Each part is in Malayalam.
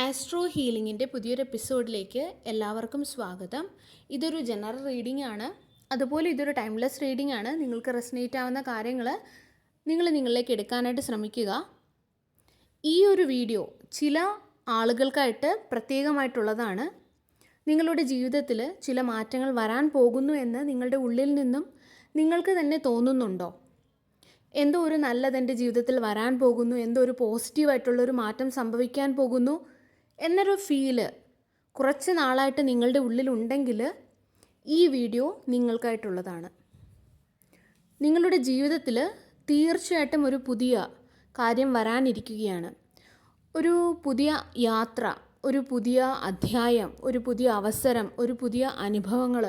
ആസ്ട്രോ ഹീലിങ്ങിൻ്റെ പുതിയൊരു എപ്പിസോഡിലേക്ക് എല്ലാവർക്കും സ്വാഗതം. ഇതൊരു ജനറൽ റീഡിംഗ് ആണ്, അതുപോലെ ഇതൊരു ടൈംലെസ് റീഡിംഗ് ആണ്. നിങ്ങൾക്ക് റെസനേറ്റ് ആവുന്ന കാര്യങ്ങൾ നിങ്ങളിലേക്ക് എടുക്കാനായിട്ട് ശ്രമിക്കുക. ഈ ഒരു വീഡിയോ ചില ആളുകൾക്കായിട്ട് പ്രത്യേകമായിട്ടുള്ളതാണ്. നിങ്ങളുടെ ജീവിതത്തിൽ ചില മാറ്റങ്ങൾ വരാൻ പോകുന്നു എന്ന് നിങ്ങളുടെ ഉള്ളിൽ നിന്നും നിങ്ങൾക്ക് തന്നെ തോന്നുന്നുണ്ടോ? എന്തോ ഒരു നല്ലത് എൻ്റെ ജീവിതത്തിൽ വരാൻ പോകുന്നു, എന്തോ ഒരു പോസിറ്റീവായിട്ടുള്ളൊരു മാറ്റം സംഭവിക്കാൻ പോകുന്നു എന്നൊരു ഫീല് കുറച്ച് നാളായിട്ട് നിങ്ങളുടെ ഉള്ളിലുണ്ടെങ്കിൽ ഈ വീഡിയോ നിങ്ങൾക്കായിട്ടുള്ളതാണ്. നിങ്ങളുടെ ജീവിതത്തിൽ തീർച്ചയായിട്ടും ഒരു പുതിയ കാര്യം വരാനിരിക്കുകയാണ്. ഒരു പുതിയ യാത്ര, ഒരു പുതിയ അധ്യായം, ഒരു പുതിയ അവസരം, ഒരു പുതിയ അനുഭവങ്ങൾ,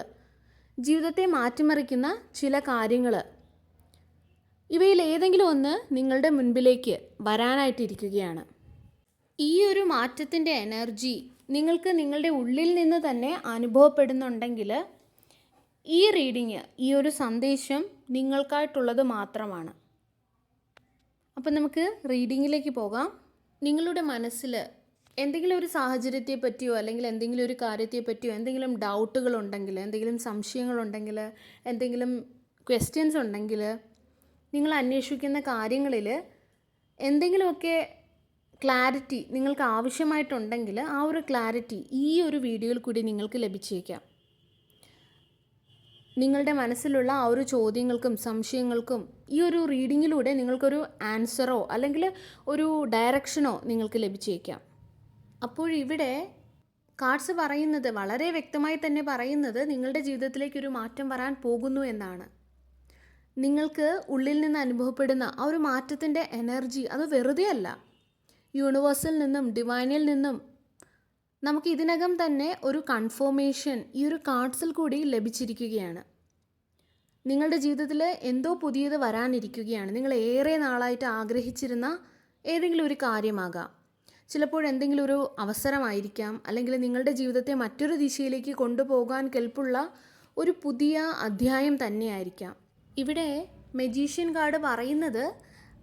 ജീവിതത്തെ മാറ്റിമറിക്കുന്ന ചില കാര്യങ്ങൾ, ഇവയിൽ ഏതെങ്കിലും ഒന്ന് നിങ്ങളുടെ മുൻപിലേക്ക് വരാനായിട്ടിരിക്കുകയാണ്. ഈ ഒരു മാറ്റത്തിൻ്റെ എനർജി നിങ്ങൾക്ക് നിങ്ങളുടെ ഉള്ളിൽ നിന്ന് തന്നെ അനുഭവപ്പെടുന്നുണ്ടെങ്കിൽ ഈ റീഡിങ്, ഈ ഒരു സന്ദേശം നിങ്ങൾക്കായിട്ടുള്ളത് മാത്രമാണ്. അപ്പം നമുക്ക് റീഡിങ്ങിലേക്ക് പോകാം. നിങ്ങളുടെ മനസ്സിൽ എന്തെങ്കിലും ഒരു സാഹചര്യത്തെ പറ്റിയോ അല്ലെങ്കിൽ എന്തെങ്കിലും ഒരു കാര്യത്തെ പറ്റിയോ എന്തെങ്കിലും ഡൗട്ടുകളുണ്ടെങ്കിൽ, എന്തെങ്കിലും സംശയങ്ങളുണ്ടെങ്കിൽ, എന്തെങ്കിലും ക്വസ്റ്റ്യൻസ് ഉണ്ടെങ്കിൽ, നിങ്ങൾ അന്വേഷിക്കുന്ന കാര്യങ്ങളിൽ എന്തെങ്കിലുമൊക്കെ ക്ലാരിറ്റി നിങ്ങൾക്ക് ആവശ്യമായിട്ടുണ്ടെങ്കിൽ ആ ഒരു ക്ലാരിറ്റി ഈ ഒരു വീഡിയോയിൽ കൂടി നിങ്ങൾക്ക് ലഭിച്ചേക്കാം. നിങ്ങളുടെ മനസ്സിലുള്ള ആ ഒരു ചോദ്യങ്ങൾക്കും സംശയങ്ങൾക്കും ഈ ഒരു റീഡിങ്ങിലൂടെ നിങ്ങൾക്കൊരു ആൻസറോ അല്ലെങ്കിൽ ഒരു ഡയറക്ഷനോ നിങ്ങൾക്ക് ലഭിച്ചേക്കാം. അപ്പോഴിവിടെ കാർഡ്സ് പറയുന്നത്, വളരെ വ്യക്തമായി തന്നെ പറയുന്നത്, നിങ്ങളുടെ ജീവിതത്തിലേക്കൊരു മാറ്റം വരാൻ പോകുന്നു എന്നാണ്. നിങ്ങൾക്ക് ഉള്ളിൽ നിന്ന് അനുഭവപ്പെടുന്ന ആ ഒരു മാറ്റത്തിൻ്റെ എനർജി അത് വെറുതെ അല്ല. യൂണിവേഴ്സിൽ നിന്നും ഡിവൈനിൽ നിന്നും നമുക്ക് ഇതിനകം തന്നെ ഒരു കൺഫർമേഷൻ ഈ ഒരു കാർഡ്സിൽ കൂടി ലഭിച്ചിരിക്കുകയാണ്. നിങ്ങളുടെ ജീവിതത്തിൽ എന്തോ പുതിയത് വരാനിരിക്കുകയാണ്. നിങ്ങൾ ഏറെ നാളായിട്ട് ആഗ്രഹിച്ചിരുന്ന ഏതെങ്കിലും ഒരു കാര്യമാകാം. ചിലപ്പോൾ എന്തെങ്കിലും ഒരു അവസരമായിരിക്കാം, അല്ലെങ്കിൽ നിങ്ങളുടെ ജീവിതത്തെ മറ്റൊരു ദിശയിലേക്ക് കൊണ്ടുപോകാൻ കെൽപ്പുള്ള ഒരു പുതിയ അധ്യായം തന്നെയായിരിക്കാം. ഇവിടെ മജീഷ്യൻ കാർഡ് പറയുന്നത്,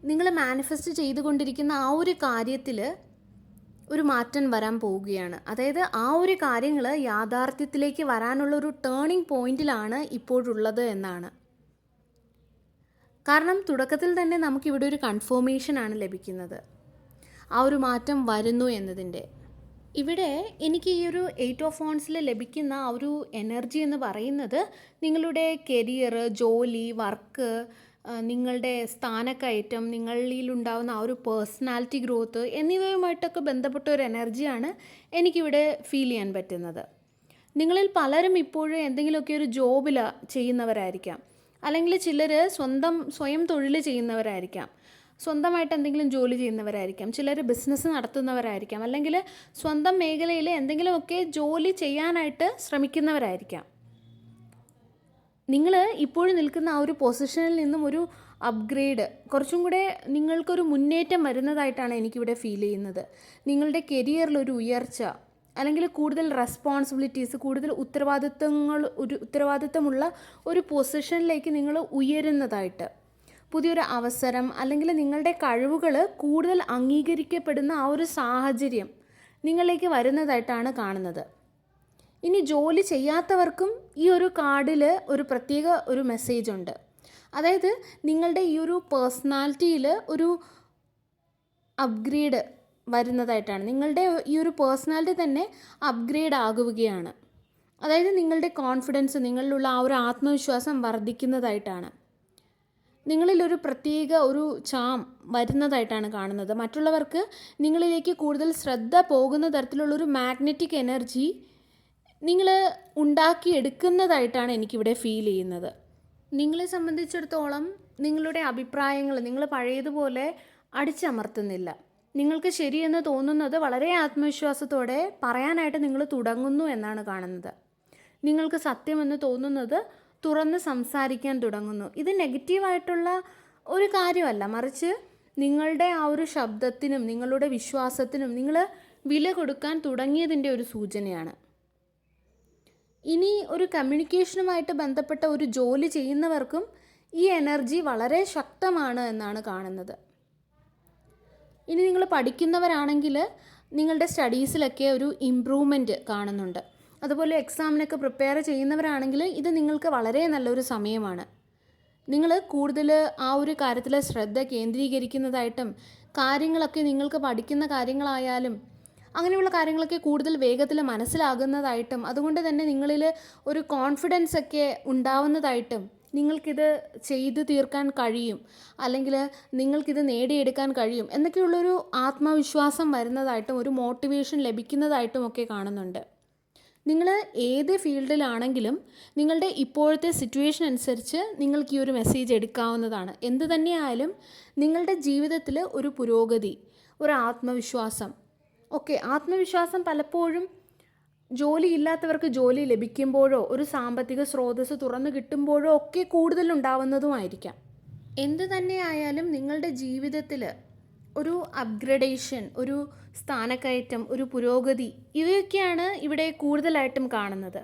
നിങ്ങൾ മാനിഫെസ്റ്റ് ചെയ്തുകൊണ്ടിരിക്കുന്ന ആ ഒരു കാര്യത്തിൽ ഒരു മാറ്റം വരാൻ പോവുകയാണ്. അതായത് ആ ഒരു കാര്യങ്ങൾ യാഥാർത്ഥ്യത്തിലേക്ക് വരാനുള്ളൊരു ടേണിംഗ് പോയിന്റിലാണ് ഇപ്പോഴുള്ളത് എന്നാണ്. കാരണം തുടക്കത്തിൽ തന്നെ നമുക്കിവിടെ ഒരു കൺഫർമേഷനാണ് ലഭിക്കുന്നത്, ആ ഒരു മാറ്റം വരുന്നു എന്നതിൻ്റെ. ഇവിടെ എനിക്ക് ഈ ഒരു 8 ഓഫ് വാൻഡ്സിൽ ലഭിക്കുന്ന ആ ഒരു എനർജി എന്ന് പറയുന്നത് നിങ്ങളുടെ കരിയർ, ജോലി, വർക്ക്, നിങ്ങളുടെ സ്ഥാനക്കയറ്റം, നിങ്ങളിലുണ്ടാകുന്ന ആ ഒരു പേഴ്സണാലിറ്റി ഗ്രോത്ത് എന്നിവയുമായിട്ടൊക്കെ ബന്ധപ്പെട്ട ഒരു എനർജിയാണ് എനിക്കിവിടെ ഫീൽ ചെയ്യാൻ പറ്റുന്നത്. നിങ്ങളിൽ പലരും ഇപ്പോഴും എന്തെങ്കിലുമൊക്കെ ഒരു ജോബിൽ ചെയ്യുന്നവരായിരിക്കാം, അല്ലെങ്കിൽ ചിലർ സ്വയം തൊഴിൽ ചെയ്യുന്നവരായിരിക്കാം, സ്വന്തമായിട്ട് എന്തെങ്കിലും ജോലി ചെയ്യുന്നവരായിരിക്കാം, ചിലർ ബിസിനസ് നടത്തുന്നവരായിരിക്കാം, അല്ലെങ്കിൽ സ്വന്തം മേഖലയിൽ എന്തെങ്കിലുമൊക്കെ ജോലി ചെയ്യാനായിട്ട് ശ്രമിക്കുന്നവരായിരിക്കാം. നിങ്ങൾ ഇപ്പോഴും നിൽക്കുന്ന ആ ഒരു പൊസിഷനിൽ നിന്നും ഒരു അപ്ഗ്രേഡ്, കുറച്ചും കൂടെ നിങ്ങൾക്കൊരു മുന്നേറ്റം വരുന്നതായിട്ടാണ് എനിക്കിവിടെ ഫീൽ ചെയ്യുന്നത്. നിങ്ങളുടെ കരിയറിലൊരു ഉയർച്ച, അല്ലെങ്കിൽ കൂടുതൽ റെസ്പോൺസിബിലിറ്റീസ്, കൂടുതൽ ഉത്തരവാദിത്തമുള്ള ഒരു പൊസിഷനിലേക്ക് നിങ്ങൾ ഉയരുന്നതായിട്ട്, പുതിയൊരു അവസരം, അല്ലെങ്കിൽ നിങ്ങളുടെ കഴിവുകൾ കൂടുതൽ അംഗീകരിക്കപ്പെടുന്ന ആ ഒരു സാഹചര്യം നിങ്ങളിലേക്ക് വരുന്നതായിട്ടാണ് കാണുന്നത്. ഇനി ജോലി ചെയ്യാത്തവർക്കും ഈ ഒരു കാർഡിൽ ഒരു പ്രത്യേക ഒരു മെസ്സേജ് ഉണ്ട്. അതായത് നിങ്ങളുടെ ഈ ഒരു പേഴ്സണാലിറ്റിയിൽ ഒരു അപ്ഗ്രേഡ് വരുന്നതായിട്ടാണ്. നിങ്ങളുടെ ഈ ഒരു പേഴ്സണാലിറ്റി തന്നെ അപ്ഗ്രേഡ് ആകുകയാണ്. അതായത് നിങ്ങളുടെ കോൺഫിഡൻസ്, നിങ്ങളിലുള്ള ആ ഒരു ആത്മവിശ്വാസം വർദ്ധിക്കുന്നതായിട്ടാണ്. നിങ്ങളിലൊരു പ്രത്യേക ഒരു ചാം വരുന്നതായിട്ടാണ് കാണുന്നത്. മറ്റുള്ളവർക്ക് നിങ്ങളിലേക്ക് കൂടുതൽ ശ്രദ്ധ പോകുന്ന തരത്തിലുള്ളൊരു മാഗ്നറ്റിക് എനർജി നിങ്ങൾ ഉണ്ടാക്കിയെടുക്കുന്നതായിട്ടാണ് എനിക്കിവിടെ ഫീൽ ചെയ്യുന്നത്. നിങ്ങളെ സംബന്ധിച്ചിടത്തോളം നിങ്ങളുടെ അഭിപ്രായങ്ങൾ നിങ്ങൾ പഴയതുപോലെ അടിച്ചമർത്തുന്നില്ല. നിങ്ങൾക്ക് ശരിയെന്ന് തോന്നുന്നത് വളരെ ആത്മവിശ്വാസത്തോടെ പറയാനായിട്ട് നിങ്ങൾ തുടങ്ങുന്നു എന്നാണ് കാണുന്നത്. നിങ്ങൾക്ക് സത്യമെന്ന് തോന്നുന്നത് തുറന്ന് സംസാരിക്കാൻ തുടങ്ങുന്നു. ഇത് നെഗറ്റീവായിട്ടുള്ള ഒരു കാര്യമല്ല, മറിച്ച് നിങ്ങളുടെ ആ ഒരു ശബ്ദത്തിനും നിങ്ങളുടെ വിശ്വാസത്തിനും നിങ്ങൾ വില കൊടുക്കാൻ തുടങ്ങിയതിൻ്റെ ഒരു സൂചനയാണ്. ഇനി ഒരു കമ്മ്യൂണിക്കേഷനുമായിട്ട് ബന്ധപ്പെട്ട ഒരു ജോലി ചെയ്യുന്നവർക്കും ഈ എനർജി വളരെ ശക്തമാണ് എന്നാണ് കാണുന്നത്. ഇനി നിങ്ങൾ പഠിക്കുന്നവരാണെങ്കിൽ നിങ്ങളുടെ സ്റ്റഡീസിലൊക്കെ ഒരു ഇമ്പ്രൂവ്മെൻറ്റ് കാണുന്നുണ്ട്. അതുപോലെ എക്സാമിനൊക്കെ പ്രിപ്പയർ ചെയ്യുന്നവരാണെങ്കിൽ ഇത് നിങ്ങൾക്ക് വളരെ നല്ലൊരു സമയമാണ്. നിങ്ങൾ കൂടുതൽ ആ ഒരു കാര്യത്തിൽ ശ്രദ്ധ കേന്ദ്രീകരിക്കുന്നതായിട്ടും കാര്യങ്ങളൊക്കെ നിങ്ങൾക്ക് പഠിക്കുന്ന കാര്യങ്ങളായാലും അങ്ങനെയുള്ള കാര്യങ്ങളൊക്കെ കൂടുതൽ വേഗത്തിൽ മനസ്സിലാകുന്നതായിട്ടും അതുകൊണ്ട് തന്നെ നിങ്ങളിൽ ഒരു കോൺഫിഡൻസ് ഒക്കെ ഉണ്ടാവുന്നതായിട്ടും നിങ്ങൾക്കിത് ചെയ്തു തീർക്കാൻ കഴിയും, അല്ലെങ്കിൽ നിങ്ങൾക്കിത് നേടിയെടുക്കാൻ കഴിയും എന്നൊക്കെയുള്ളൊരു ആത്മവിശ്വാസം വരുന്നതായിട്ടും ഒരു മോട്ടിവേഷൻ ലഭിക്കുന്നതായിട്ടും ഒക്കെ കാണുന്നുണ്ട്. നിങ്ങൾ ഏത് ഫീൽഡിലാണെങ്കിലും നിങ്ങളുടെ ഇപ്പോഴത്തെ സിറ്റുവേഷൻ അനുസരിച്ച് നിങ്ങൾക്ക് ഈ ഒരു മെസ്സേജ് എടുക്കാവുന്നതാണ്. എന്ത് തന്നെയായാലും നിങ്ങളുടെ ജീവിതത്തിൽ ഒരു പുരോഗതി, ഒരു ആത്മവിശ്വാസം ആത്മവിശ്വാസം പലപ്പോഴും ജോലിയില്ലാത്തവർക്ക് ജോലി ലഭിക്കുമ്പോഴോ ഒരു സാമ്പത്തിക സ്രോതസ്സ് തുറന്നു കിട്ടുമ്പോഴോ ഒക്കെ കൂടുതലുണ്ടാവുന്നതുമായിരിക്കാം. എന്ത് തന്നെയായാലും നിങ്ങളുടെ ജീവിതത്തിൽ ഒരു അപ്ഗ്രഡേഷൻ, ഒരു സ്ഥാനക്കയറ്റം, ഒരു പുരോഗതി ഇവയൊക്കെയാണ് ഇവിടെ കൂടുതലായിട്ടും കാണുന്നത്.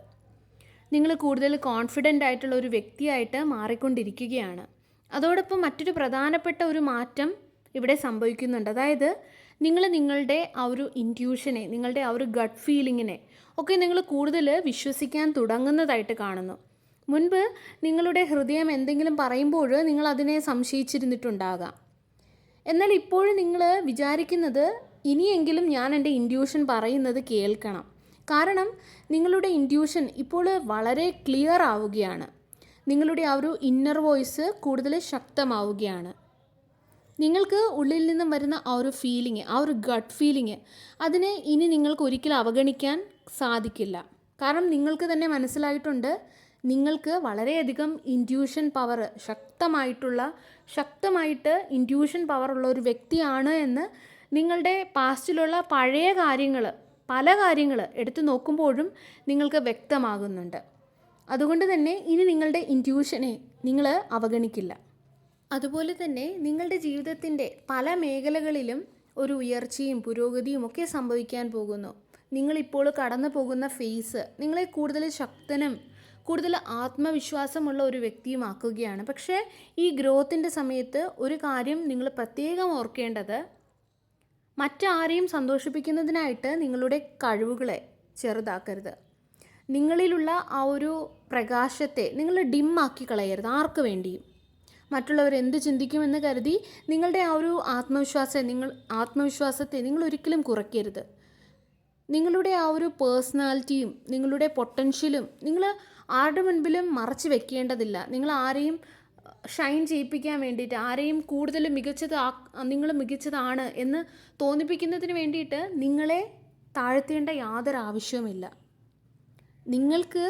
നിങ്ങൾ കൂടുതൽ കോൺഫിഡൻ്റ് ആയിട്ടുള്ള ഒരു വ്യക്തിയായിട്ട് മാറിക്കൊണ്ടിരിക്കുകയാണ്. അതോടൊപ്പം മറ്റൊരു പ്രധാനപ്പെട്ട ഒരു മാറ്റം ഇവിടെ സംഭവിക്കുന്നുണ്ട്. അതായത് നിങ്ങൾ നിങ്ങളുടെ ആ ഒരു ഇൻറ്റ്യൂഷനെ, നിങ്ങളുടെ ആ ഒരു ഗട്ട് ഫീലിങ്ങിനെ ഒക്കെ നിങ്ങൾ കൂടുതൽ വിശ്വസിക്കാൻ തുടങ്ങുന്നതായിട്ട് കാണുന്നു. മുൻപ് നിങ്ങളുടെ ഹൃദയം എന്തെങ്കിലും പറയുമ്പോൾ നിങ്ങൾ അതിനെ സംശയിച്ചിരുന്നിട്ടുണ്ടാകാം. എന്നാൽ ഇപ്പോഴും നിങ്ങൾ വിചാരിക്കുന്നത് ഇനിയെങ്കിലും ഞാൻ എൻ്റെ ഇൻറ്റ്യൂഷൻ പറയുന്നത് കേൾക്കണം. കാരണം നിങ്ങളുടെ ഇൻറ്റ്യൂഷൻ ഇപ്പോൾ വളരെ ക്ലിയർ ആവുകയാണ്. നിങ്ങളുടെ ആ ഒരു ഇന്നർ വോയിസ് കൂടുതൽ ശക്തമാവുകയാണ്. നിങ്ങൾക്ക് ഉള്ളിൽ നിന്നും വരുന്ന ആ ഒരു ഫീലിംഗ്, ആ ഒരു ഗട്ട് ഫീലിംഗ്, അതിനെ ഇനി നിങ്ങൾക്ക് ഒരിക്കലും അവഗണിക്കാൻ സാധിക്കില്ല. കാരണം നിങ്ങൾക്ക് തന്നെ മനസ്സിലായിട്ടുണ്ട് നിങ്ങൾക്ക് വളരെയധികം ഇൻറ്റ്യൂഷൻ പവർ, ശക്തമായിട്ട് ഇൻറ്റ്യൂഷൻ പവറുള്ള ഒരു വ്യക്തിയാണ് എന്ന് നിങ്ങളുടെ പാസ്റ്റിലുള്ള പഴയ പല കാര്യങ്ങൾ എടുത്തു നോക്കുമ്പോഴും നിങ്ങൾക്ക് വ്യക്തമാകുന്നുണ്ട്. അതുകൊണ്ട് തന്നെ ഇനി നിങ്ങളുടെ ഇൻറ്റ്യൂഷനെ നിങ്ങൾ അവഗണിക്കില്ല. അതുപോലെ തന്നെ നിങ്ങളുടെ ജീവിതത്തിൻ്റെ പല മേഖലകളിലും ഒരു ഉയർച്ചയും പുരോഗതിയും ഒക്കെ സംഭവിക്കാൻ പോകുന്നു. നിങ്ങളിപ്പോൾ കടന്നു പോകുന്ന ഫേസ് നിങ്ങളെ കൂടുതൽ ശക്തനും കൂടുതൽ ആത്മവിശ്വാസമുള്ള ഒരു വ്യക്തിയുമാക്കുകയാണ്. പക്ഷേ ഈ ഗ്രോത്തിൻ്റെ സമയത്ത് ഒരു കാര്യം നിങ്ങൾ പ്രത്യേകം ഓർക്കേണ്ടത്, മറ്റാരെയും സന്തോഷിപ്പിക്കുന്നതിനായിട്ട് നിങ്ങളുടെ കഴിവുകളെ ചെറുതാക്കരുത്. നിങ്ങളിലുള്ള ആ ഒരു പ്രകാശത്തെ നിങ്ങൾ ഡിമ്മാക്കി കളയരുത് ആർക്ക് വേണ്ടിയും. മറ്റുള്ളവർ എന്ത് ചിന്തിക്കുമെന്ന് കരുതി നിങ്ങളുടെ ആ ഒരു ആത്മവിശ്വാസത്തെ നിങ്ങൾ ഒരിക്കലും കുറയ്ക്കരുത്. നിങ്ങളുടെ ആ ഒരു പേഴ്സണാലിറ്റിയും നിങ്ങളുടെ പൊട്ടൻഷ്യലും നിങ്ങൾ ആരുടെ മുൻപിലും മറച്ചു വെക്കേണ്ടതില്ല. നിങ്ങൾ ആരെയും ഷൈൻ ചെയ്യിപ്പിക്കാൻ വേണ്ടിയിട്ട്, ആരെയും കൂടുതൽ നിങ്ങൾ മികച്ചതാണ് എന്ന് തോന്നിപ്പിക്കുന്നതിന് വേണ്ടിയിട്ട് നിങ്ങളെ താഴ്ത്തേണ്ട യാതൊരു ആവശ്യവുമില്ല. നിങ്ങൾക്ക്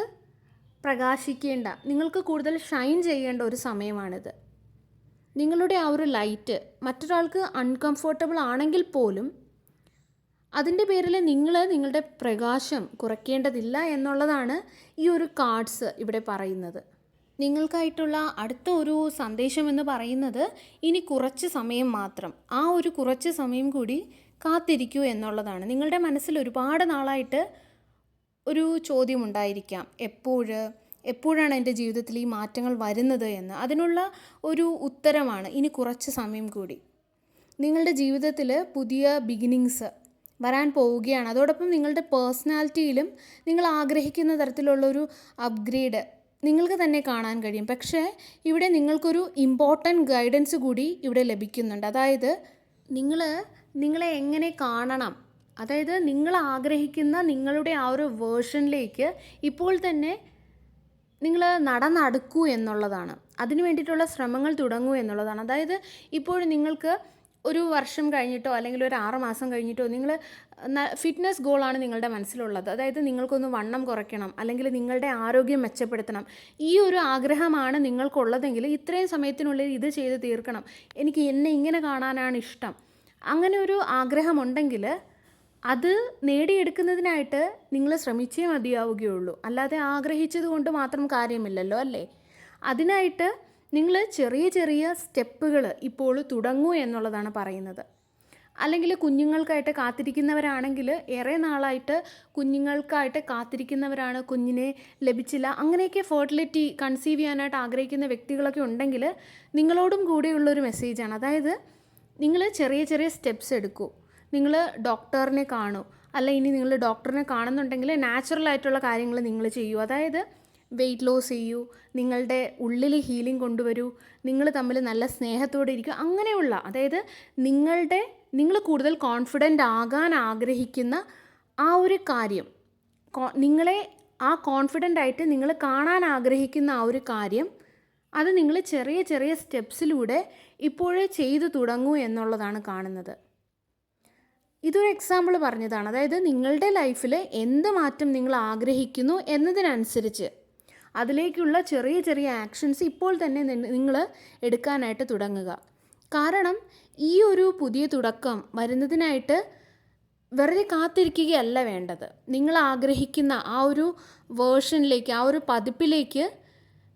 പ്രകാശിക്കേണ്ട, നിങ്ങൾക്ക് കൂടുതൽ ഷൈൻ ചെയ്യേണ്ട ഒരു സമയമാണിത്. നിങ്ങളുടെ ആ ഒരു ലൈറ്റ് മറ്റൊരാൾക്ക് അൺകംഫർട്ടബിൾ ആണെങ്കിൽ പോലും അതിൻ്റെ പേരിൽ നിങ്ങളുടെ പ്രകാശം കുറയ്ക്കേണ്ടതില്ല എന്നുള്ളതാണ് ഈ ഒരു കാർഡ്സ് ഇവിടെ പറയുന്നത്. നിങ്ങൾക്കായിട്ടുള്ള അടുത്ത ഒരു സന്ദേശം എന്ന് പറയുന്നത് ഇനി കുറച്ച് സമയം മാത്രം, ആ ഒരു കുറച്ച് സമയം കൂടി കാത്തിരിക്കൂ എന്നുള്ളതാണ്. നിങ്ങളുടെ മനസ്സിൽ ഒരുപാട് നാളായിട്ട് ഒരു ചോദ്യമുണ്ടായിരിക്കാം, എപ്പോഴാണ് എൻ്റെ ജീവിതത്തിൽ ഈ മാറ്റങ്ങൾ വരുന്നത് എന്ന്. അതിനുള്ള ഒരു ഉത്തരമാണ് ഇനി കുറച്ച് സമയം കൂടി. നിങ്ങളുടെ ജീവിതത്തിൽ പുതിയ ബിഗിനിങ്സ് വരാൻ പോവുകയാണ്. അതോടൊപ്പം നിങ്ങളുടെ പേഴ്സണാലിറ്റിയിലും നിങ്ങൾ ആഗ്രഹിക്കുന്ന തരത്തിലുള്ളൊരു അപ്ഗ്രേഡ് നിങ്ങൾക്ക് തന്നെ കാണാൻ കഴിയും. പക്ഷേ ഇവിടെ നിങ്ങൾക്കൊരു ഇമ്പോർട്ടൻറ്റ് ഗൈഡൻസ് കൂടി ഇവിടെ ലഭിക്കുന്നുണ്ട്. അതായത് നിങ്ങളെ എങ്ങനെ കാണണം, അതായത് നിങ്ങൾ ആഗ്രഹിക്കുന്ന നിങ്ങളുടെ ആ ഒരു വേർഷനിലേക്ക് ഇപ്പോൾ തന്നെ നിങ്ങൾ നടന്നടുക്കൂ എന്നുള്ളതാണ്. അതിനു വേണ്ടിയിട്ടുള്ള ശ്രമങ്ങൾ തുടങ്ങൂ എന്നുള്ളതാണ്. അതായത് ഇപ്പോഴും നിങ്ങൾക്ക് ഒരു വർഷം കഴിഞ്ഞിട്ടോ അല്ലെങ്കിൽ ഒരു 6 മാസം കഴിഞ്ഞിട്ടോ നിങ്ങൾ ഫിറ്റ്നസ് ഗോളാണ് നിങ്ങളുടെ മനസ്സിലുള്ളത്. അതായത് നിങ്ങൾക്കൊന്ന് വണ്ണം കുറയ്ക്കണം, അല്ലെങ്കിൽ നിങ്ങളുടെ ആരോഗ്യം മെച്ചപ്പെടുത്തണം, ഈ ഒരു ആഗ്രഹമാണ് നിങ്ങൾക്കുള്ളതെങ്കിൽ ഇത്രയും സമയത്തിനുള്ളിൽ ഇത് ചെയ്ത് തീർക്കണം, എനിക്ക് എന്നെ ഇങ്ങനെ കാണാനാണ് ഇഷ്ടം, അങ്ങനെ ഒരു ആഗ്രഹമുണ്ടെങ്കിൽ അത് നേടിയെടുക്കുന്നതിനായിട്ട് നിങ്ങൾ ശ്രമിച്ചേ മതിയാവുകയുള്ളൂ. അല്ലാതെ ആഗ്രഹിച്ചത് കൊണ്ട് മാത്രം കാര്യമില്ലല്ലോ, അല്ലേ? അതിനായിട്ട് നിങ്ങൾ ചെറിയ ചെറിയ സ്റ്റെപ്പുകൾ ഇപ്പോൾ തുടങ്ങൂ എന്നുള്ളതാണ് പറയുന്നത്. അല്ലെങ്കിൽ കുഞ്ഞുങ്ങൾക്കായിട്ട് കാത്തിരിക്കുന്നവരാണെങ്കിൽ ഏറെ നാളായിട്ട് കുഞ്ഞുങ്ങൾക്കായിട്ട് കാത്തിരിക്കുന്നവരാണ്, കുഞ്ഞിനെ ലഭിച്ചില്ല, അങ്ങനെയൊക്കെ ഫെർട്ടിലിറ്റി കൺസീവ് ചെയ്യാനായിട്ട് ആഗ്രഹിക്കുന്ന വ്യക്തികളൊക്കെ ഉണ്ടെങ്കിൽ നിങ്ങളോടും കൂടെയുള്ളൊരു മെസ്സേജാണ്. അതായത് നിങ്ങൾ ചെറിയ ചെറിയ സ്റ്റെപ്സ് എടുക്കൂ. നിങ്ങൾ ഡോക്ടറിനെ കാണൂ. അല്ല, ഇനി നിങ്ങൾ ഡോക്ടറിനെ കാണുന്നുണ്ടെങ്കിൽ നാച്ചുറൽ ആയിട്ടുള്ള കാര്യങ്ങൾ നിങ്ങൾ ചെയ്യൂ. അതായത് വെയിറ്റ് ലോസ് ചെയ്യൂ, നിങ്ങളുടെ ഉള്ളിൽ ഹീലിംഗ് കൊണ്ടുവരൂ, നിങ്ങൾ തമ്മിൽ നല്ല സ്നേഹത്തോടെ ഇരിക്കുക. അങ്ങനെയുള്ള, അതായത് നിങ്ങൾ കൂടുതൽ കോൺഫിഡൻ്റ് ആകാൻ ആഗ്രഹിക്കുന്ന ആ ഒരു കാര്യം, നിങ്ങളെ ആ കോൺഫിഡൻ്റ് ആയിട്ട് നിങ്ങൾ കാണാൻ ആഗ്രഹിക്കുന്ന ആ ഒരു കാര്യം, അത് നിങ്ങൾ ചെറിയ ചെറിയ സ്റ്റെപ്സിലൂടെ ഇപ്പോഴേ ചെയ്തു തുടങ്ങൂ എന്നുള്ളതാണ് കാണുന്നത്. ഇതൊരു എക്സാമ്പിൾ പറഞ്ഞതാണ്. അതായത് നിങ്ങളുടെ ലൈഫിൽ എന്ത് മാറ്റം നിങ്ങൾ ആഗ്രഹിക്കുന്നു എന്നതിനനുസരിച്ച് അതിലേക്കുള്ള ചെറിയ ചെറിയ ആക്ഷൻസ് ഇപ്പോൾ തന്നെ നിങ്ങൾ എടുക്കാനായിട്ട് തുടങ്ങുക. കാരണം ഈ ഒരു പുതിയ തുടക്കം വരുന്നതിനായിട്ട് വെറുതെ കാത്തിരിക്കുകയല്ല വേണ്ടത്. നിങ്ങൾ ആഗ്രഹിക്കുന്ന ആ ഒരു വേർഷനിലേക്ക്, ആ ഒരു പതിപ്പിലേക്ക്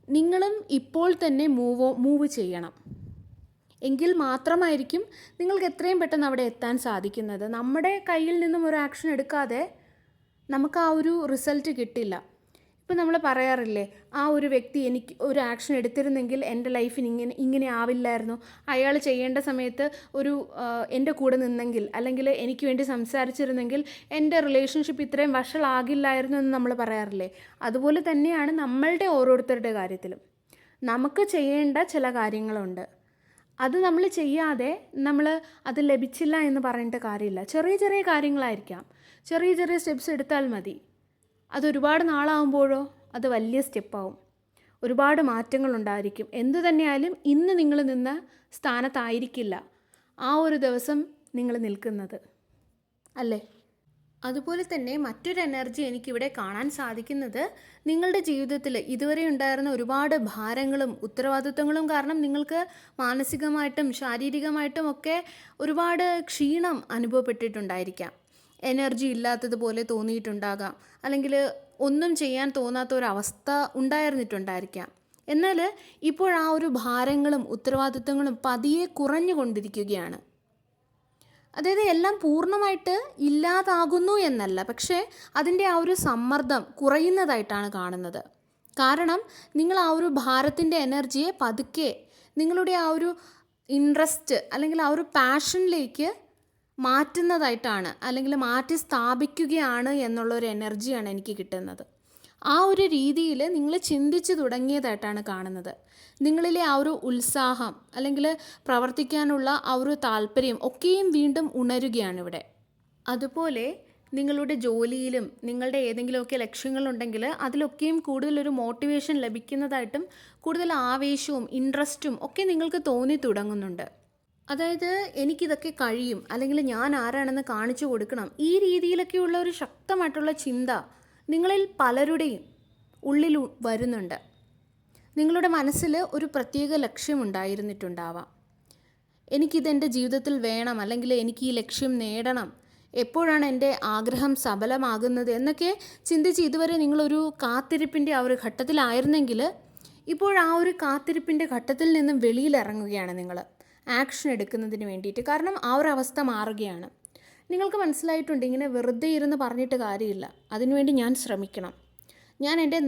നിങ്ങളും ഇപ്പോൾ തന്നെ മൂവ് ചെയ്യണം. എങ്കിൽ മാത്രമായിരിക്കും നിങ്ങൾക്ക് എത്രയും പെട്ടെന്ന് അവിടെ എത്താൻ സാധിക്കുന്നത്. നമ്മുടെ കയ്യിൽ നിന്നും ഒരു ആക്ഷൻ എടുക്കാതെ നമുക്ക് ആ ഒരു റിസൾട്ട് കിട്ടില്ല. ഇപ്പം നമ്മൾ പറയാറില്ലേ, ആ ഒരു വ്യക്തി എനിക്ക് ഒരു ആക്ഷൻ എടുത്തിരുന്നെങ്കിൽ എൻ്റെ ലൈഫിന് ഇങ്ങനെ ആവില്ലായിരുന്നു, അയാൾ ചെയ്യേണ്ട സമയത്ത് എൻ്റെ കൂടെ നിന്നെങ്കിൽ, അല്ലെങ്കിൽ എനിക്ക് വേണ്ടി സംസാരിച്ചിരുന്നെങ്കിൽ എൻ്റെ റിലേഷൻഷിപ്പ് ഇത്രയും വഷളാകില്ലായിരുന്നു എന്ന് നമ്മൾ പറയാറില്ലേ. അതുപോലെ തന്നെയാണ് നമ്മളുടെ ഓരോരുത്തരുടെ കാര്യത്തിലും. നമുക്ക് ചെയ്യേണ്ട ചില കാര്യങ്ങളുണ്ട്. അത് നമ്മൾ ചെയ്യാതെ അത് ലഭിച്ചില്ല എന്ന് പറയേണ്ട കാര്യമില്ല. ചെറിയ ചെറിയ കാര്യങ്ങളായിരിക്കാം, ചെറിയ ചെറിയ സ്റ്റെപ്സ് എടുത്താൽ മതി. അതൊരുപാട് നാളാകുമ്പോഴോ അത് വലിയ സ്റ്റെപ്പാവും. ഒരുപാട് മാറ്റങ്ങളുണ്ടായിരിക്കും. എന്തു തന്നെയായാലും ഇന്ന് നിങ്ങൾ നിന്ന സ്ഥാനത്തായിരിക്കില്ല ആ ഒരു ദിവസം നിങ്ങൾ നിൽക്കുന്നത്, അല്ലേ? അതുപോലെ തന്നെ മറ്റൊരു എനർജി എനിക്കിവിടെ കാണാൻ സാധിക്കുന്നത്, നിങ്ങളുടെ ജീവിതത്തിൽ ഇതുവരെ ഉണ്ടായിരുന്ന ഒരുപാട് ഭാരങ്ങളും ഉത്തരവാദിത്വങ്ങളും കാരണം നിങ്ങൾക്ക് മാനസികമായിട്ടും ശാരീരികമായിട്ടും ഒക്കെ ഒരുപാട് ക്ഷീണം അനുഭവപ്പെട്ടിട്ടുണ്ടായിരിക്കാം. എനർജി ഇല്ലാത്തതുപോലെ തോന്നിയിട്ടുണ്ടാകാം, അല്ലെങ്കിൽ ഒന്നും ചെയ്യാൻ തോന്നാത്ത ഒരവസ്ഥ ഉണ്ടായിരുന്നിട്ടുണ്ടായിരിക്കാം. എന്നാൽ ഇപ്പോൾ ആ ഒരു ഭാരങ്ങളും ഉത്തരവാദിത്വങ്ങളും പതിയെ കുറഞ്ഞുകൊണ്ടിരിക്കുകയാണ്. അതായത് എല്ലാം പൂർണ്ണമായിട്ട് ഇല്ലാതാകുന്നു എന്നല്ല, പക്ഷേ അതിൻ്റെ ആ ഒരു സമ്മർദ്ദം കുറയുന്നതായിട്ടാണ് കാണുന്നത്. കാരണം നിങ്ങൾ ആ ഒരു ഭാരത്തിൻ്റെ എനർജിയെ പതുക്കെ നിങ്ങളുടെ ആ ഒരു ഇൻട്രസ്റ്റ് അല്ലെങ്കിൽ ആ ഒരു പാഷനിലേക്ക് മാറ്റുന്നതായിട്ടാണ്, അല്ലെങ്കിൽ മാറ്റി സ്ഥാപിക്കുകയാണ് എന്നുള്ളൊരു എനർജിയാണ് എനിക്ക് കിട്ടുന്നത്. ആ ഒരു രീതിയിൽ നിങ്ങൾ ചിന്തിച്ചു തുടങ്ങിയതായിട്ടാണ് കാണുന്നത്. നിങ്ങളിലെ ആ ഒരു ഉത്സാഹം അല്ലെങ്കിൽ പ്രവർത്തിക്കാനുള്ള ആ ഒരു താല്പര്യം ഒക്കെയും വീണ്ടും ഉണരുകയാണ് ഇവിടെ. അതുപോലെ നിങ്ങളുടെ ജോലിയിലും നിങ്ങളുടെ ഏതെങ്കിലുമൊക്കെ ലക്ഷ്യങ്ങളുണ്ടെങ്കിൽ അതിലൊക്കെയും കൂടുതലൊരു മോട്ടിവേഷൻ ലഭിക്കുന്നതായിട്ടും കൂടുതൽ ആവേശവും ഇൻട്രസ്റ്റും ഒക്കെ നിങ്ങൾക്ക് തോന്നി തുടങ്ങുന്നുണ്ട്. അതായത് എനിക്കിതൊക്കെ കഴിയും, അല്ലെങ്കിൽ ഞാൻ ആരാണെന്ന് കാണിച്ചു കൊടുക്കണം, ഈ രീതിയിലൊക്കെയുള്ള ഒരു ശക്തമായിട്ടുള്ള ചിന്ത നിങ്ങളിൽ പലരുടെയും ഉള്ളിൽ വരുന്നുണ്ട്. നിങ്ങളുടെ മനസ്സിൽ ഒരു പ്രത്യേക ലക്ഷ്യമുണ്ടായിരുന്നിട്ടുണ്ടാവാം. എനിക്കിതെൻ്റെ ജീവിതത്തിൽ വേണം, അല്ലെങ്കിൽ എനിക്ക് ഈ ലക്ഷ്യം നേടണം, എപ്പോഴാണ് എൻ്റെ ആഗ്രഹം സഫലമാകുന്നത് എന്നൊക്കെ ചിന്തിച്ച് ഇതുവരെ നിങ്ങളൊരു കാത്തിരിപ്പിൻ്റെ ആ ഒരു ഘട്ടത്തിലായിരുന്നെങ്കിൽ ഇപ്പോൾ ആ ഒരു കാത്തിരിപ്പിൻ്റെ ഘട്ടത്തിൽ നിന്നും വെളിയിലിറങ്ങുകയാണ് നിങ്ങൾ ആക്ഷൻ എടുക്കുന്നതിന് വേണ്ടിയിട്ട്. കാരണം ആ ഒരു അവസ്ഥ മാറുകയാണ്. നിങ്ങൾക്ക് മനസ്സിലായിട്ടുണ്ട്, ഇങ്ങനെ വെറുതെ ഇരുന്ന് പറഞ്ഞിട്ട് കാര്യമില്ല, അതിനുവേണ്ടി ഞാൻ ശ്രമിക്കണം, ഞാൻ എൻ്റെ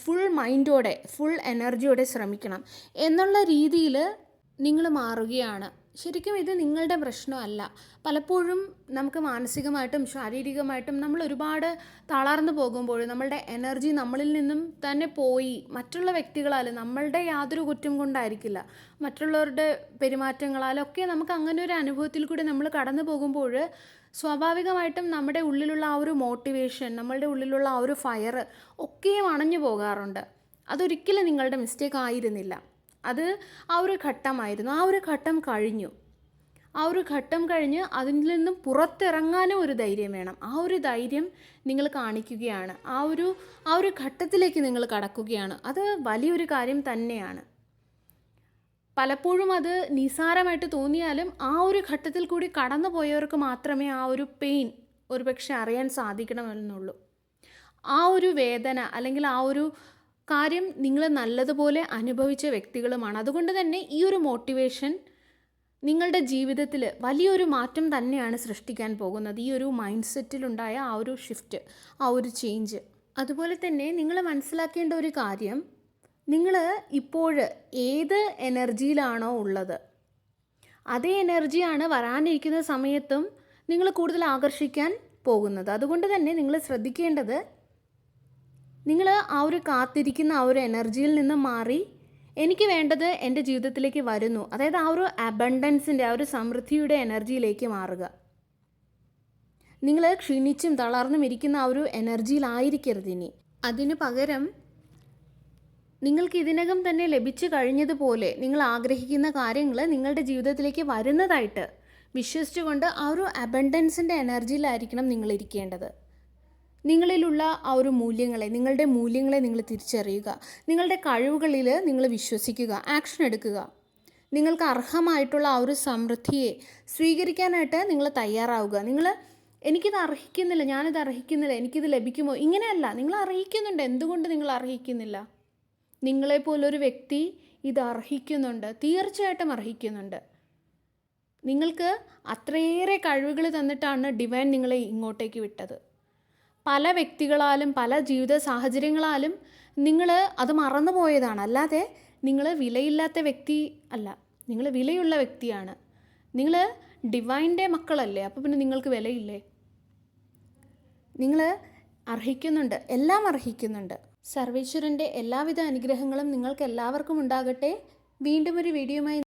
ഫുൾ മൈൻഡോടെ ഫുൾ എനർജിയോടെ ശ്രമിക്കണം എന്നുള്ള രീതിയിൽ നിങ്ങൾ മാറുകയാണ്. ശരിക്കും ഇത് നിങ്ങളുടെ പ്രശ്നമല്ല. പലപ്പോഴും നമുക്ക് മാനസികമായിട്ടും ശാരീരികമായിട്ടും നമ്മൾ ഒരുപാട് തളർന്നു പോകുമ്പോൾ നമ്മളുടെ എനർജി നമ്മളിൽ നിന്നും തന്നെ പോയി മറ്റുള്ള വ്യക്തികളാൽ, നമ്മളുടെ യാതൊരു കുറ്റം കൊണ്ടായിരിക്കില്ല, മറ്റുള്ളവരുടെ പെരുമാറ്റങ്ങളാലൊക്കെ നമുക്ക് അങ്ങനെ ഒരു അനുഭവത്തിൽ കൂടി നമ്മൾ കടന്നു പോകുമ്പോൾ സ്വാഭാവികമായിട്ടും നമ്മുടെ ഉള്ളിലുള്ള ആ ഒരു മോട്ടിവേഷൻ, നമ്മളുടെ ഉള്ളിലുള്ള ആ ഒരു ഫയർ ഒക്കെയും അണഞ്ഞു പോകാറുണ്ട്. അതൊരിക്കലും നിങ്ങളുടെ മിസ്റ്റേക്ക് ആയിരുന്നില്ല, അത് ആ ഒരു ഘട്ടമായിരുന്നു. ആ ഒരു ഘട്ടം കഴിഞ്ഞു. ആ ഒരു ഘട്ടം കഴിഞ്ഞ് അതിൽ നിന്നും പുറത്തിറങ്ങാനും ഒരു ധൈര്യം വേണം. ആ ഒരു ധൈര്യം നിങ്ങൾ കാണിക്കുകയാണ്. ആ ഒരു ഘട്ടത്തിലേക്ക് നിങ്ങൾ കടക്കുകയാണ്. അത് വലിയൊരു കാര്യം തന്നെയാണ്. പലപ്പോഴും അത് നിസ്സാരമായിട്ട് തോന്നിയാലും ആ ഒരു ഘട്ടത്തിൽ കൂടി കടന്നു പോയവർക്ക് മാത്രമേ ആ ഒരു പെയിൻ ഒരുപക്ഷെ അറിയാൻ സാധിക്കണമെന്നുള്ളൂ. ആ ഒരു വേദന അല്ലെങ്കിൽ ആ ഒരു കാര്യം നിങ്ങൾ നല്ലതുപോലെ അനുഭവിച്ച വ്യക്തികളുമാണ്. അതുകൊണ്ട് തന്നെ ഈ ഒരു മോട്ടിവേഷൻ നിങ്ങളുടെ ജീവിതത്തിൽ വലിയൊരു മാറ്റം തന്നെയാണ് സൃഷ്ടിക്കാൻ പോകുന്നത്. ഈ ഒരു മൈൻഡ് സെറ്റിലുണ്ടായ ആ ഒരു ഷിഫ്റ്റ്, ആ ഒരു ചേഞ്ച്. അതുപോലെ തന്നെ നിങ്ങൾ മനസ്സിലാക്കേണ്ട ഒരു കാര്യം, നിങ്ങൾ ഇപ്പോൾ ഏത് എനർജിയിലാണോ ഉള്ളത് അതേ എനർജിയാണ് വരാനിരിക്കുന്ന സമയത്തും നിങ്ങൾ കൂടുതൽ ആകർഷിക്കാൻ പോകുന്നത്. അതുകൊണ്ട് തന്നെ നിങ്ങൾ ശ്രദ്ധിക്കേണ്ടത്, നിങ്ങൾ ആ ഒരു കാത്തിരിക്കുന്ന ആ ഒരു എനർജിയിൽ നിന്ന് മാറി എനിക്ക് വേണ്ടത് എൻ്റെ ജീവിതത്തിലേക്ക് വരുന്നു, അതായത് ആ ഒരു അബണ്ടൻസിൻ്റെ, ആ ഒരു സമൃദ്ധിയുടെ എനർജിയിലേക്ക് മാറുക. നിങ്ങൾ ക്ഷീണിച്ചും തളർന്നും ഇരിക്കുന്ന ആ ഒരു എനർജിയിലായിരിക്കരുത് ഇനി. അതിന് പകരം നിങ്ങൾക്ക് ഇതിനകം തന്നെ ലഭിച്ചു കഴിഞ്ഞതുപോലെ നിങ്ങൾ ആഗ്രഹിക്കുന്ന കാര്യങ്ങൾ നിങ്ങളുടെ ജീവിതത്തിലേക്ക് വരുന്നതായിട്ട് വിശ്വസിച്ചുകൊണ്ട് ആ ഒരു അബണ്ടൻസിൻ്റെ എനർജിയിലായിരിക്കണം നിങ്ങൾ ഇരിക്കേണ്ടത്. നിങ്ങളിലുള്ള ആ ഒരു മൂല്യങ്ങളെ, നിങ്ങളുടെ മൂല്യങ്ങളെ നിങ്ങൾ തിരിച്ചറിയുക. നിങ്ങളുടെ കഴിവുകളിൽ നിങ്ങൾ വിശ്വസിക്കുക, ആക്ഷൻ എടുക്കുക. നിങ്ങൾക്ക് അർഹമായിട്ടുള്ള ആ ഒരു സമൃദ്ധിയെ സ്വീകരിക്കാനായിട്ട് നിങ്ങൾ തയ്യാറാവുക. നിങ്ങൾ എനിക്കിത് അർഹിക്കുന്നില്ല, ഞാനിത് അർഹിക്കുന്നില്ല, എനിക്കിത് ലഭിക്കുമോ, ഇങ്ങനെയല്ല. നിങ്ങൾ അർഹിക്കുന്നുണ്ട്. എന്തുകൊണ്ട് നിങ്ങൾ അർഹിക്കുന്നില്ല? നിങ്ങളെപ്പോലൊരു വ്യക്തി ഇത് അർഹിക്കുന്നുണ്ട്, തീർച്ചയായിട്ടും അർഹിക്കുന്നുണ്ട്. നിങ്ങൾക്ക് അത്രയേറെ കഴിവുകൾ തന്നിട്ടാണ് ഡിവൈൻ നിങ്ങളെ ഇങ്ങോട്ടേക്ക് വിട്ടത്. പല വ്യക്തികളാലും പല ജീവിത സാഹചര്യങ്ങളാലും നിങ്ങൾ അത് മറന്നു പോയതാണ്. അല്ലാതെ നിങ്ങൾ വിലയില്ലാത്ത വ്യക്തി അല്ല, നിങ്ങൾ വിലയുള്ള വ്യക്തിയാണ്. നിങ്ങൾ ഡിവൈൻ്റെ മക്കളല്ലേ, അപ്പോൾ പിന്നെ നിങ്ങൾക്ക് വിലയില്ലേ? നിങ്ങൾ അർഹിക്കുന്നുണ്ട്, എല്ലാം അർഹിക്കുന്നുണ്ട്. സർവേശ്വരൻ്റെ എല്ലാവിധ അനുഗ്രഹങ്ങളും നിങ്ങൾക്ക് എല്ലാവർക്കും ഉണ്ടാകട്ടെ. വീണ്ടും ഒരു വീഡിയോയുമായി